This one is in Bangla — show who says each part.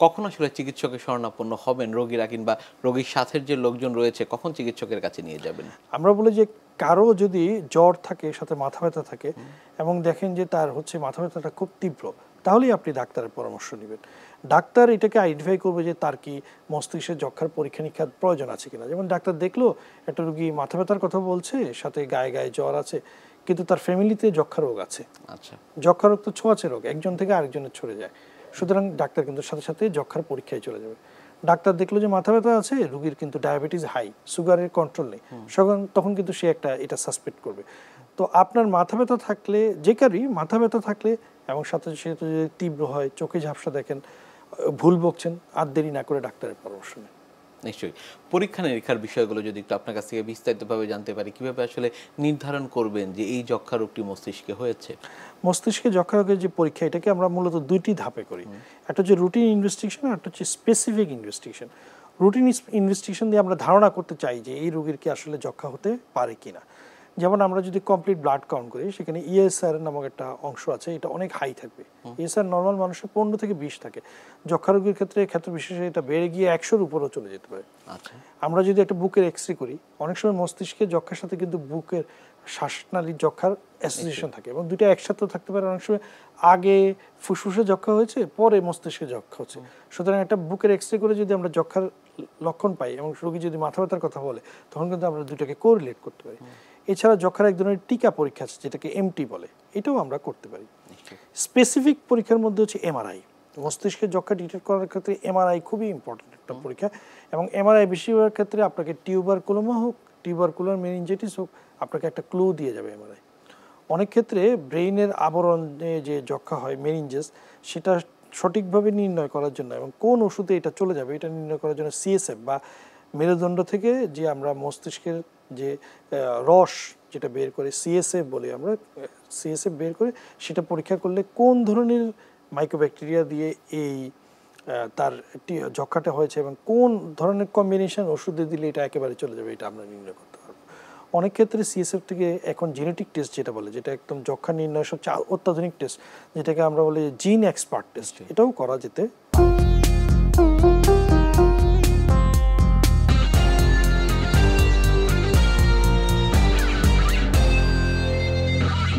Speaker 1: কখন আসলে চিকিৎসকের শরণাপন্ন হবেন রোগীরা, কিংবা রোগীর সাথের যে লোকজন রয়েছে কখন চিকিৎসকের কাছে নিয়ে যাবেন?
Speaker 2: আমরা বলি যে কারো যদি জ্বর থাকে, সাথে মাথা ব্যথা থাকে এবং দেখেন যে তার হচ্ছে মাথা ব্যথাটা খুব তীব্র, তাহলেই আপনি ডাক্তারের পরামর্শ নেবেন। ডাক্তার এটাকে আইডেন্টিফাই করবে যে তার কি মস্তিষ্কের যক্ষার পরীক্ষা নিরীক্ষার প্রয়োজন আছে কিনা। যেমন ডাক্তার দেখলো একটা রোগী মাথা ব্যথার কথা বলছে, সাথে গায়ে গায়ে জ্বর আছে, কিন্তু তার ফ্যামিলিতে যক্ষা রোগ আছে।
Speaker 1: আচ্ছা,
Speaker 2: যক্ষা রোগ তো ছোঁয়াচে রোগ, একজন থেকে আরেকজনের ছড়ে যায়, সুতরাং ডাক্তার কিন্তু সাথে সাথে যক্ষার পরীক্ষায় চলে যাবে। ডাক্তার দেখলো যে মাথা ব্যথা আছে, রুগীর কিন্তু ডায়াবেটিস হাই, সুগারের কন্ট্রোল নেই, তখন কিন্তু সে এটা সাসপেক্ট করবে। তো আপনার মাথা ব্যথা থাকলে, যে কারই মাথা ব্যথা থাকলে এবং সাথে সাথে যদি তীব্র হয়, চোখে ঝাপসা দেখেন, ভুল বকছেন, আর দেরি না করে ডাক্তারের পরামর্শ নেন।
Speaker 1: নিশ্চয়ই। পরীক্ষা নিরীক্ষার বিষয়গুলো যদি একটু আপনার কাছ থেকে বিস্তারিতভাবে জানতে পারি, কিভাবে আসলে নির্ধারণ করবেন যে এই যক্ষা রোগটি মস্তিষ্কে হয়েছে?
Speaker 2: মস্তিষ্কে যক্ষা রোগের যে পরীক্ষা, এটাকে আমরা মূলত দুইটি ধাপে করি। একটা হচ্ছে রুটিন ইনভেস্টিগেশন, আর একটা হচ্ছে স্পেসিফিক ইনভেস্টিগেশন। রুটিন ইনভেস্টিগেশন দিয়ে আমরা ধারণা করতে চাই যে এই রোগীর কি আসলে যক্ষা হতে পারে কিনা। যেমন আমরা যদি কমপ্লিট ব্লাড কাউন্ট করি, সেখানে ইএসআর নামক একটা অংশ আছে, এটা অনেক হাই থাকবে। ইএসআর নর্মাল মানুষের 15 থেকে 20 থাকে, যক্ষা রোগীর ক্ষেত্রে বিশেষে এটা বেড়ে গিয়ে 100-র উপরেও চলে যেতে পারে।
Speaker 1: আচ্ছা,
Speaker 2: আমরা যদি একটা বুকের এক্সরে করি, অনেক সময় মস্তিষ্কের যক্ষার সাথে কিন্তু বুকের শ্বাসনালীর যক্ষার অ্যাসোসিয়েশন থাকে, এবং দুইটা একসাথেও থাকতে পারে। অনেক সময় আগে ফুসফুসে যক্ষা হয়েছে, পরে মস্তিষ্কে যক্ষা হচ্ছে। সুতরাং একটা বুকের এক্সরে করে যদি আমরা যক্ষার লক্ষণ পাই এবং রোগী যদি মাথা ব্যথার কথা বলে, তখন কিন্তু আমরা দুইটাকে কোরিলেট করতে পারি। এছাড়া যক্ষার এক ধরনের টিকা পরীক্ষা আছে, যেটাকে এমটি বলে, এটাও আমরা করতে পারি। স্পেসিফিক পরীক্ষার মধ্যে হচ্ছে এমআরআই। মস্তিষ্কের যক্ষা ডিটেক্ট করার ক্ষেত্রে এমআরআই খুবই ইম্পর্টেন্ট একটা পরীক্ষা, এবং এমআরআই বেশিরভাগ ক্ষেত্রে আপনাকে টিউবারকুলোমা হোক, টিউবারকুলার মেনিনজাইটিস হোক, আপনাকে একটা ক্লু দিয়ে যাবে এমআরআই। অনেক ক্ষেত্রে ব্রেইনের আবরণে যে যক্ষা হয়, মেনিনজেস, সেটা সঠিকভাবে নির্ণয় করার জন্য এবং কোন ওষুধে এটা চলে যাবে এটা নির্ণয় করার জন্য সিএসএফ বা মেরুদণ্ড থেকে যে আমরা মস্তিষ্কের যে রস যেটা বের করে সিএসএফ বলি আমরা, সিএসএফ বের করে সেটা পরীক্ষা করলে কোন ধরনের মাইক্রোব্যাকটেরিয়া দিয়ে এই তার যক্ষাটা হয়েছে এবং কোন ধরনের কম্বিনেশন ওষুধে দিলে এটা একেবারে চলে যাবে, এটা আমরা নির্ণয় করতে পারবো। অনেক ক্ষেত্রে সিএসএফ থেকে এখন জেনেটিক টেস্ট যেটা বলে, যেটা একদম যক্ষা নির্ণয় সবচেয়ে অত্যাধুনিক টেস্ট, যেটাকে আমরা বলি জিন এক্সপার্ট টেস্ট, এটাও করা যেতে পারে।